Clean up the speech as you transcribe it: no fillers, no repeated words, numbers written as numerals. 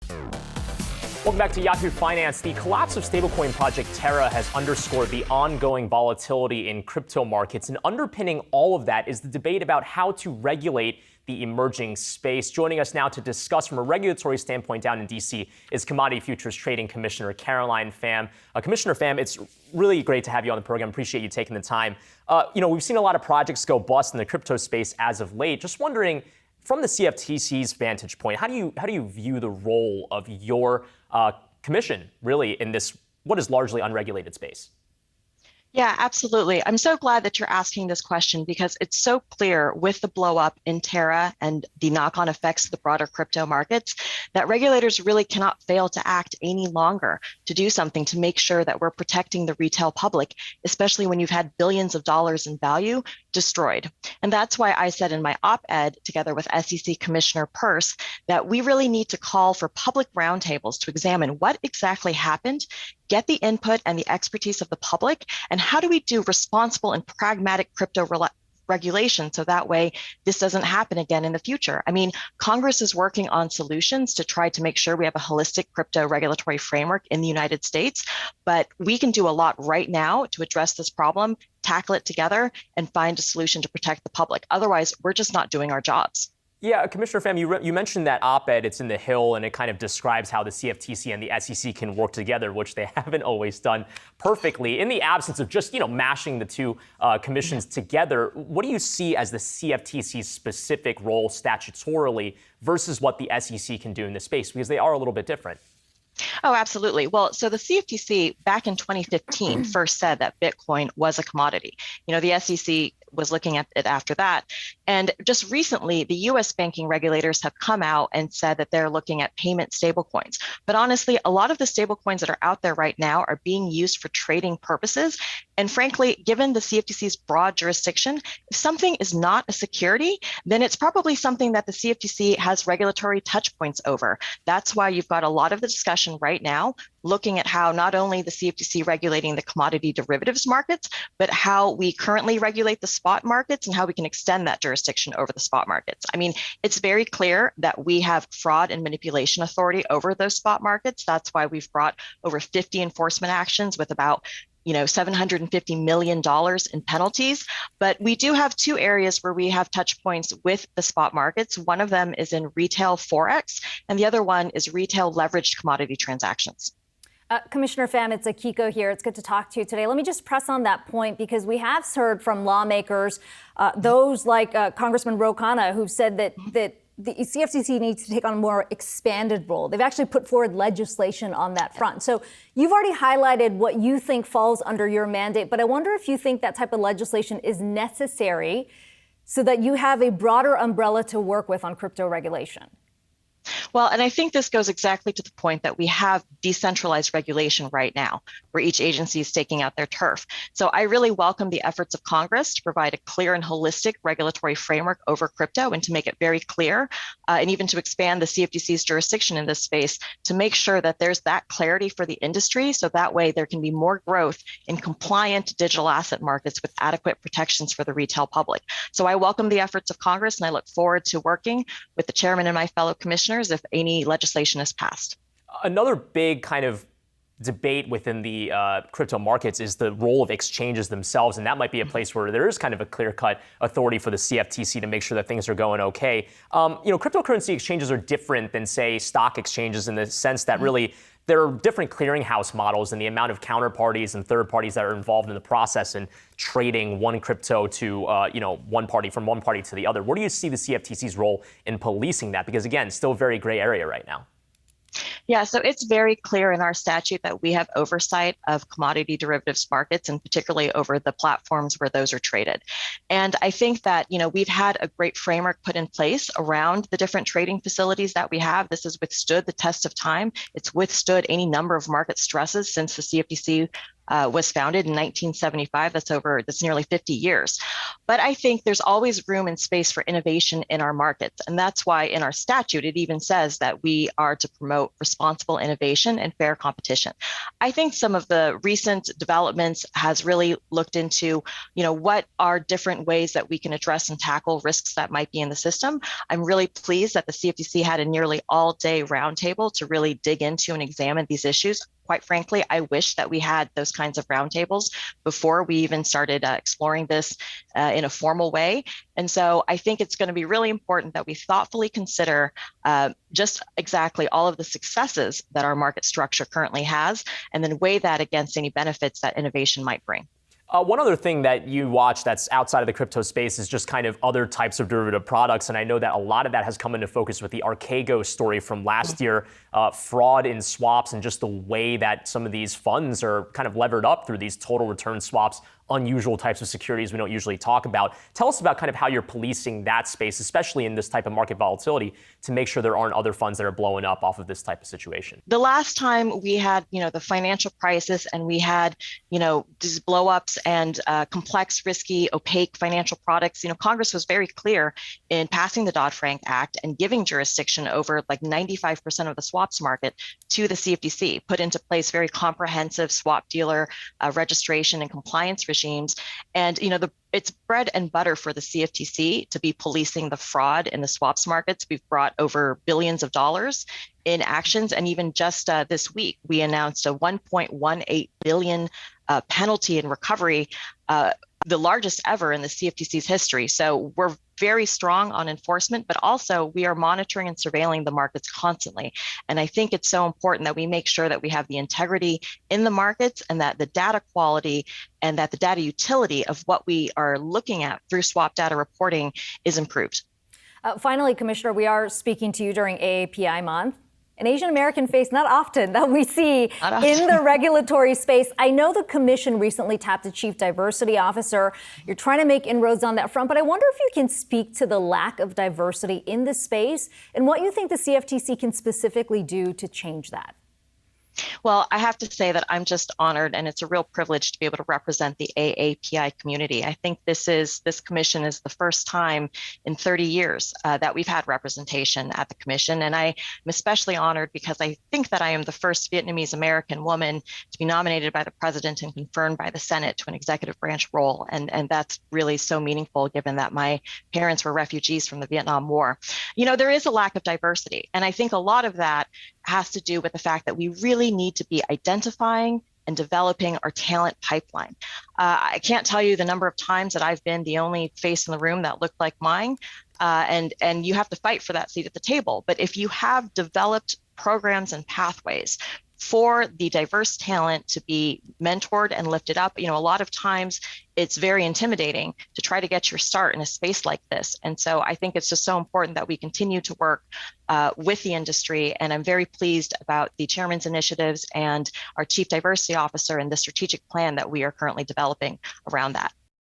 Welcome back to Yahoo Finance. The collapse of stablecoin project Terra has underscored the ongoing volatility in crypto markets. And underpinning all of that is the debate about how to regulate the emerging space. Joining us now to discuss from a regulatory standpoint down in D.C. is Commodity Futures Trading Commissioner Caroline Pham. Commissioner Pham, it's really great to have you on the program. Appreciate you taking the time. We've seen a lot of projects go bust in the crypto space as of late. Just wondering, from the CFTC's vantage point, how do you view the role of your commission really in this what is largely unregulated space? Yeah, absolutely. I'm so glad that you're asking this question because it's so clear with the blow up in Terra and the knock-on effects of the broader crypto markets that regulators really cannot fail to act any longer to do something to make sure that we're protecting the retail public, especially when you've had billions of dollars in value destroyed. And that's why I said in my op-ed together with SEC Commissioner Peirce that we really need to call for public roundtables to examine what exactly happened, get the input and the expertise of the public, and how do we do responsible and pragmatic crypto regulation so that way this doesn't happen again in the future. I mean, Congress is working on solutions to try to make sure we have a holistic crypto regulatory framework in the United States, but we can do a lot right now to address this problem, tackle it together, and find a solution to protect the public. Otherwise, we're just not doing our jobs. Yeah, Commissioner Pham, you mentioned that op-ed, it's in the Hill, and it kind of describes how the CFTC and the SEC can work together, which they haven't always done perfectly. In the absence of just, mashing the two commissions together, what do you see as the CFTC's specific role statutorily versus what the SEC can do in this space? Because they are a little bit different. Oh, absolutely. Well, so the CFTC back in 2015 first said that Bitcoin was a commodity. The SEC was looking at it after that. And just recently, the US banking regulators have come out and said that they're looking at payment stablecoins. But honestly, a lot of the stablecoins that are out there right now are being used for trading purposes. And frankly, given the CFTC's broad jurisdiction, if something is not a security, then it's probably something that the CFTC has regulatory touch points over. That's why you've got a lot of the discussion right now looking at how not only the CFTC regulating the commodity derivatives markets, but how we currently regulate the spot markets and how we can extend that jurisdiction over the spot markets. I mean, it's very clear that we have fraud and manipulation authority over those spot markets. That's why we've brought over 50 enforcement actions with about $750 million in penalties. But we do have two areas where we have touch points with the spot markets. One of them is in retail Forex, and the other one is retail leveraged commodity transactions. Commissioner Pham, it's Akiko here. It's good to talk to you today. Let me just press on that point because we have heard from lawmakers, those like Congressman Ro Khanna, who've said that the CFTC needs to take on a more expanded role. They've actually put forward legislation on that front. So you've already highlighted what you think falls under your mandate, but I wonder if you think that type of legislation is necessary so that you have a broader umbrella to work with on crypto regulation. Well, and I think this goes exactly to the point that we have decentralized regulation right now, where each agency is staking out their turf. So I really welcome the efforts of Congress to provide a clear and holistic regulatory framework over crypto and to make it very clear, and even to expand the CFTC's jurisdiction in this space to make sure that there's that clarity for the industry. So that way there can be more growth in compliant digital asset markets with adequate protections for the retail public. So I welcome the efforts of Congress, and I look forward to working with the chairman and my fellow commissioners if any legislation is passed. Another big kind of debate within the crypto markets is the role of exchanges themselves, and that might be a place where there is kind of a clear-cut authority for the CFTC to make sure that things are going okay. Cryptocurrency exchanges are different than, say, stock exchanges in the sense that really there are different clearinghouse models and the amount of counterparties and third parties that are involved in the process and trading one crypto to one party from one party to the other. Where do you see the CFTC's role in policing that? Because again, still a very gray area right now. Yeah, so it's very clear in our statute that we have oversight of commodity derivatives markets and particularly over the platforms where those are traded. And I think that, we've had a great framework put in place around the different trading facilities that we have. This has withstood the test of time. It's withstood any number of market stresses since the CFTC was founded in 1975. That's nearly 50 years. But I think there's always room and space for innovation in our markets. And that's why in our statute, it even says that we are to promote responsible innovation and fair competition. I think some of the recent developments has really looked into, what are different ways that we can address and tackle risks that might be in the system. I'm really pleased that the CFTC had a nearly all-day roundtable to really dig into and examine these issues. Quite frankly, I wish that we had those kinds of roundtables before we even started exploring this in a formal way. And so I think it's going to be really important that we thoughtfully consider just exactly all of the successes that our market structure currently has, and then weigh that against any benefits that innovation might bring. One other thing that you watch that's outside of the crypto space is just kind of other types of derivative products. And I know that a lot of that has come into focus with the Archegos story from last year, fraud in swaps, and just the way that some of these funds are kind of levered up through these total return swaps, unusual types of securities we don't usually talk about. Tell us about kind of how you're policing that space, especially in this type of market volatility, to make sure there aren't other funds that are blowing up off of this type of situation. The last time we had, the financial crisis, and we had, these blowups and complex, risky, opaque financial products, Congress was very clear in passing the Dodd-Frank Act and giving jurisdiction over like 95% of the swaps market to the CFTC, put into place very comprehensive swap dealer registration and compliance regimes. And, it's bread and butter for the CFTC to be policing the fraud in the swaps markets. We've brought over billions of dollars in actions. And even just this week, we announced a $1.18 billion penalty and recovery, the largest ever in the CFTC's history. So we're very strong on enforcement, but also we are monitoring and surveilling the markets constantly. And I think it's so important that we make sure that we have the integrity in the markets, and that the data quality and that the data utility of what we are looking at through swap data reporting is improved. Finally, Commissioner, we are speaking to you during AAPI month. An Asian American face, not often that we see in the regulatory space. I know the commission recently tapped a chief diversity officer. You're trying to make inroads on that front, but I wonder if you can speak to the lack of diversity in this space and what you think the CFTC can specifically do to change that. Well, I have to say that I'm just honored, and it's a real privilege to be able to represent the AAPI community. I think this commission is the first time in 30 years that we've had representation at the commission. And I am especially honored because I think that I am the first Vietnamese American woman to be nominated by the president and confirmed by the Senate to an executive branch role. And that's really so meaningful, given that my parents were refugees from the Vietnam War. There is a lack of diversity. And I think a lot of that has to do with the fact that we really need to be identifying and developing our talent pipeline. I can't tell you the number of times that I've been the only face in the room that looked like mine, and you have to fight for that seat at the table. But if you have developed programs and pathways for the diverse talent to be mentored and lifted up, a lot of times it's very intimidating to try to get your start in a space like this. And so I think it's just so important that we continue to work with the industry. And I'm very pleased about the chairman's initiatives and our chief diversity officer and the strategic plan that we are currently developing around that.